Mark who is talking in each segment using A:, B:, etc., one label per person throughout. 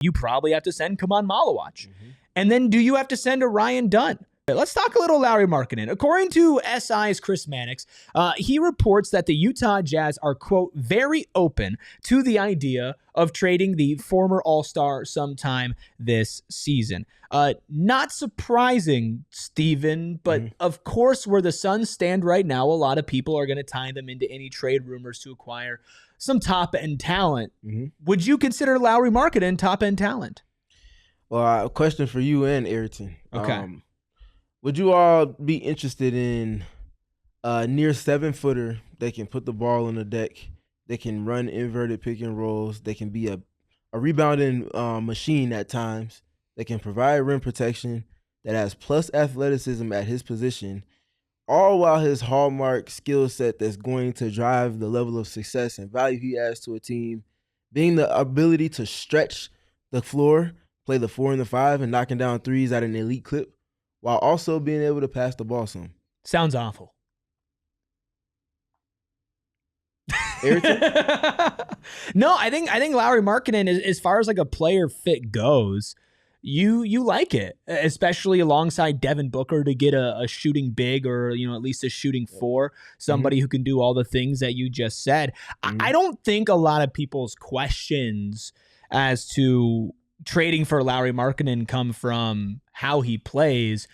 A: you probably have to send Kaman Malawach. And then do you have to send a Ryan Dunn? Let's talk a little Lauri Markkanen. According to SI's Chris Mannix, he reports that the Utah Jazz are, quote, very open to the idea of trading the former All-Star sometime this season. Not surprising, Steven, but of course, where the Suns stand right now, a lot of people are going to tie them into any trade rumors to acquire some top-end talent. Would you consider Lauri Markkanen top-end talent?
B: Well, a question for you and Ayrton.
A: Okay.
B: Would you all be interested in a near 7-footer that can put the ball on the deck, they can run inverted pick and rolls, they can be a rebounding machine at times, that can provide rim protection, that has plus athleticism at his position, all while his hallmark skill set that's going to drive the level of success and value he adds to a team, being the ability to stretch the floor, play the 4 and the 5, and knocking down threes at an elite clip, while also being able to pass the ball some.
A: Sounds awful.
B: Ayrton?
A: No, I think Lauri Markkanen, as far as like a player fit goes, you like it, especially alongside Devin Booker to get a shooting big or, you know, at least a shooting 4, somebody who can do all the things that you just said. I don't think a lot of people's questions as to trading for Lauri Markkanen come from how he plays.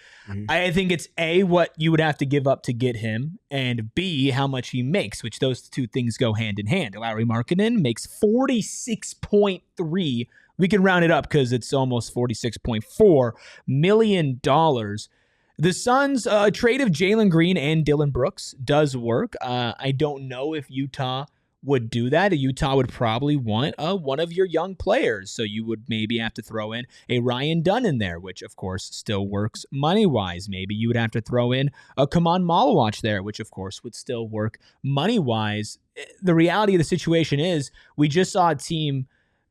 A: I think it's A, what you would have to give up to get him, and B, how much he makes, which those two things go hand in hand. Lauri Markkanen makes $46.3. We can round it up because it's almost $46.4 million. The Suns' trade of Jalen Green and Dillon Brooks does work. I don't know if Utah would do that. Utah would probably want one of your young players. So you would maybe have to throw in a Ryan Dunn in there, which of course still works money-wise. Maybe you would have to throw in a Kaman Malawach there, which of course would still work money-wise. The reality of the situation is we just saw a team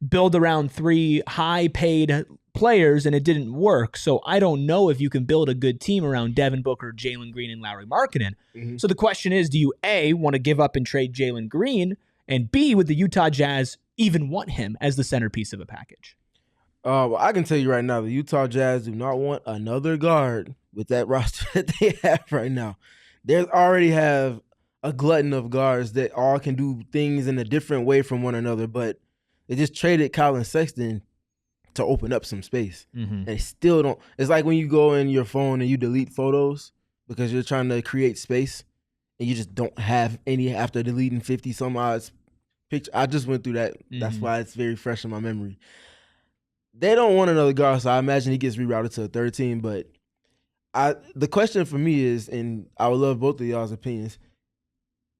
A: build around 3 high-paid players, and it didn't work. So I don't know if you can build a good team around Devin Booker, Jalen Green, and Lauri Markkanen. So the question is, do you A, want to give up and trade Jalen Green, and B, would the Utah Jazz even want him as the centerpiece of a package?
B: Well, I can tell you right now, the Utah Jazz do not want another guard with that roster that they have right now. They already have a glutton of guards that all can do things in a different way from one another, but they just traded Colin Sexton to open up some space. And they still don't. It's like when you go in your phone and you delete photos because you're trying to create space and you just don't have any after deleting 50 some odd pictures. I just went through that. That's why it's very fresh in my memory. They don't want another guard, so I imagine he gets rerouted to a third team. But the question for me is, and I would love both of y'all's opinions,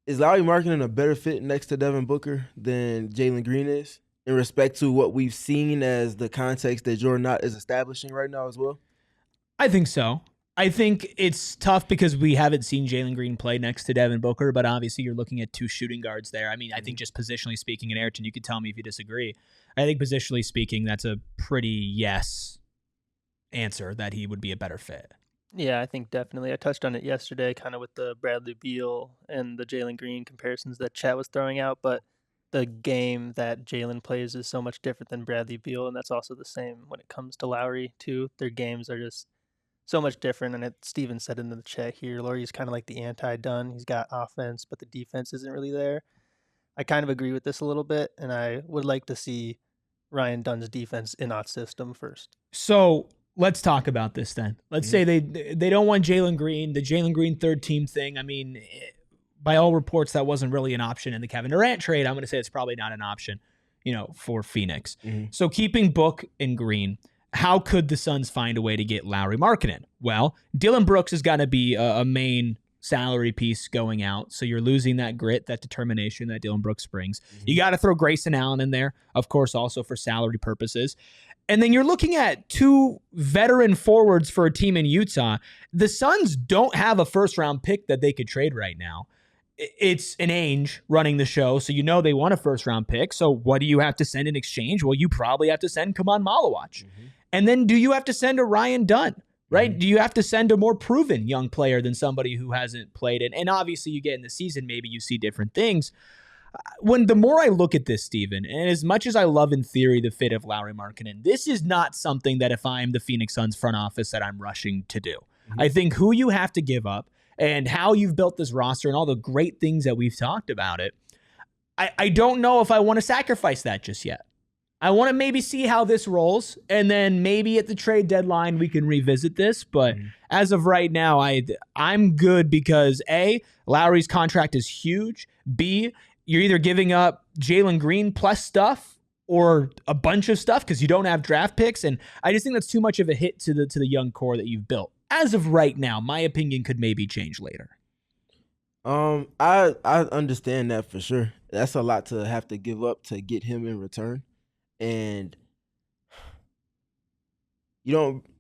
B: is Lauri Markkanen a better fit next to Devin Booker than Jalen Green is, in respect to what we've seen as the context that Jordan Knott is establishing right now as well?
A: I think so. I think it's tough because we haven't seen Jalen Green play next to Devin Booker, but obviously you're looking at 2 shooting guards there. I mean, I think just positionally speaking, and Ayrton, you could tell me if you disagree. I think positionally speaking, that's a pretty yes answer that he would be a better fit.
C: Yeah, I think definitely. I touched on it yesterday, kind of with the Bradley Beal and the Jalen Green comparisons that Chat was throwing out, but the game that Jalen plays is so much different than Bradley Beal, and that's also the same when it comes to Lauri, too. Their games are just so much different, and Steven said in the chat here, Lauri's kind of like the anti-Dunn. He's got offense, but the defense isn't really there. I kind of agree with this a little bit, and I would like to see Ryan Dunn's defense in our system first.
A: So let's talk about this then. Let's say they don't want Jalen Green, the Jalen Green third team thing. I mean, by all reports, that wasn't really an option in the Kevin Durant trade. I'm going to say it's probably not an option, for Phoenix. So keeping Book and Green, how could the Suns find a way to get Lauri Markkanen? Well, Dillon Brooks is going to be a main salary piece going out, so you're losing that grit, that determination that Dillon Brooks brings. You got to throw Grayson Allen in there, of course, also for salary purposes. And then you're looking at 2 veteran forwards for a team in Utah. The Suns don't have a first-round pick that they could trade right now. It's an Ainge running the show, so they want a first-round pick. So what do you have to send in exchange? Well, you probably have to send Kaman Malawach. And then do you have to send a Ryan Dunn, right? Do you have to send a more proven young player than somebody who hasn't played it? And obviously you get in the season, maybe you see different things. When the more I look at this, Steven, and as much as I love in theory the fit of Lauri Markkanen, this is not something that if I'm the Phoenix Suns front office that I'm rushing to do. I think who you have to give up and how you've built this roster and all the great things that we've talked about it, I don't know if I want to sacrifice that just yet. I want to maybe see how this rolls, and then maybe at the trade deadline we can revisit this. But as of right now, I'm good because A, Lauri's contract is huge. B, you're either giving up Jalen Green plus stuff or a bunch of stuff because you don't have draft picks, and I just think that's too much of a hit to the young core that you've built. As of right now, my opinion could maybe change later.
B: I understand that for sure. That's a lot to have to give up to get him in return. And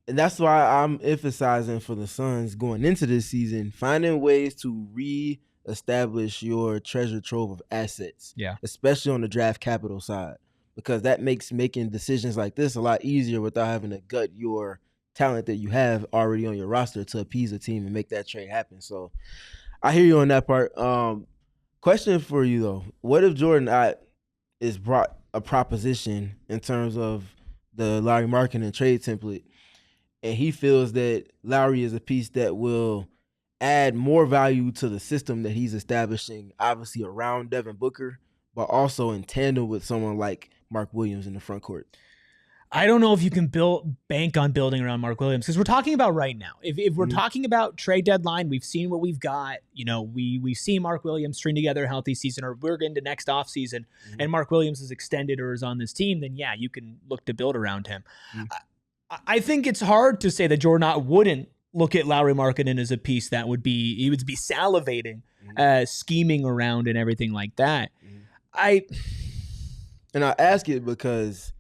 B: that's why I'm emphasizing for the Suns going into this season, finding ways to reestablish your treasure trove of assets.
A: Yeah.
B: Especially on the draft capital side. Because that makes making decisions like this a lot easier without having to gut your talent that you have already on your roster to appease a team and make that trade happen. So I hear you on that part. Question for you though. What if Jordan is brought a proposition in terms of the Lauri Markkanen trade template, and he feels that Lauri is a piece that will add more value to the system that he's establishing, obviously around Devin Booker, but also in tandem with someone like Mark Williams in the front court?
A: I don't know if you can bank on building around Mark Williams because we're talking about right now. If we're talking about trade deadline, we've seen what we've got. We've seen Mark Williams string together a healthy season, or we're into next offseason, and Mark Williams is extended or is on this team, then yeah, you can look to build around him. I think it's hard to say that Jordan wouldn't look at Lauri Markkanen as a piece that he would be salivating, scheming around and everything like that. I
B: ask it because,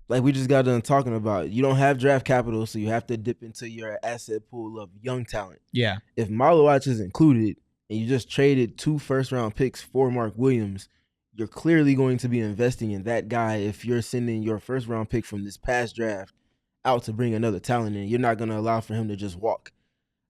B: like we just got done talking about, you don't have draft capital, so you have to dip into your asset pool of young talent.
A: Yeah.
B: If Malowacz is included and you just traded 2 first-round picks for Mark Williams, you're clearly going to be investing in that guy if you're sending your first-round pick from this past draft out to bring another talent in. You're not going to allow for him to just walk.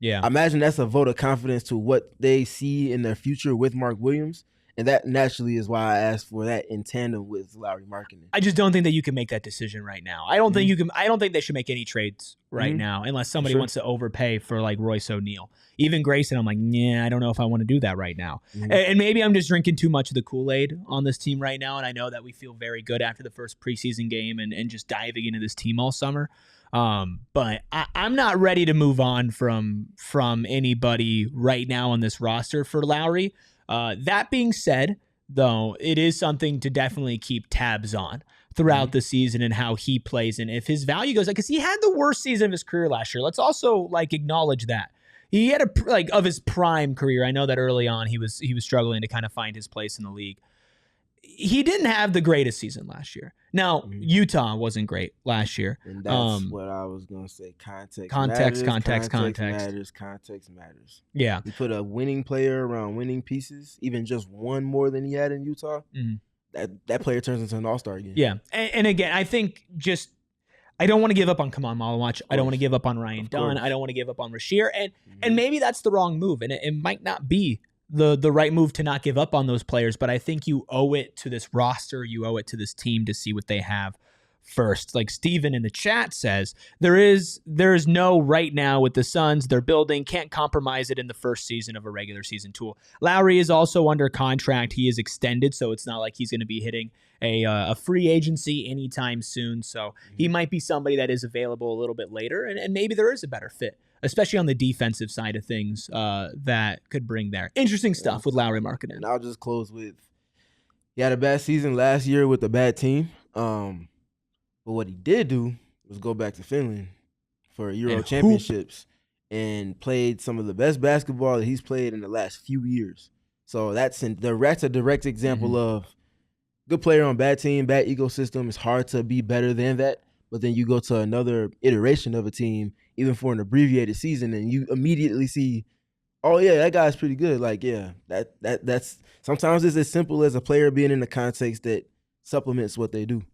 A: Yeah.
B: I imagine that's a vote of confidence to what they see in their future with Mark Williams. And that naturally is why I asked for that in tandem with Lauri Markkanen.
A: I just don't think that you can make that decision right now. I don't think you can. I don't think they should make any trades right now unless somebody wants to overpay for like Royce O'Neal. Even Grayson, I'm like, yeah, I don't know if I want to do that right now. And maybe I'm just drinking too much of the Kool-Aid on this team right now. And I know that we feel very good after the first preseason game and just diving into this team all summer. But I'm not ready to move on from anybody right now on this roster for Lauri. That being said, though, it is something to definitely keep tabs on throughout the season and how he plays and if his value goes up, because he had the worst season of his career last year. Let's also acknowledge that he had of his prime career. I know that early on he was struggling to kind of find his place in the league. He didn't have the greatest season last year. Now, Utah wasn't great last year.
B: And that's what I was going to say. Context matters.
A: Yeah.
B: You put a winning player around winning pieces, even just one more than he had in Utah, that player turns into an all-star again.
A: Yeah. And again, I think I don't want to give up on Kaman Malowacz. I don't want to give up on Ryan Dunn. I don't want to give up on Rasheer. And maybe that's the wrong move. And it might not be the right move to not give up on those players, but I think you owe it to this roster, you owe it to this team to see what they have first. Like Steven in the chat says, there is no right now with the Suns. They're building, can't compromise it in the first season of a regular season tool. Lauri is also under contract. He is extended, so it's not like he's going to be hitting a free agency anytime soon. So he might be somebody that is available a little bit later, and maybe there is a better fit, especially on the defensive side of things, that could bring there. Interesting stuff with Lauri Markkanen.
B: And I'll just close with, he had a bad season last year with a bad team. But what he did do was go back to Finland for Euro Championships and played some of the best basketball that he's played in the last few years. So that's a direct example of good player on bad team, bad ecosystem. It's hard to be better than that. But then you go to another iteration of a team, even for an abbreviated season, and you immediately see, oh yeah, that guy's pretty good. Like, yeah, that's sometimes it's as simple as a player being in the context that supplements what they do.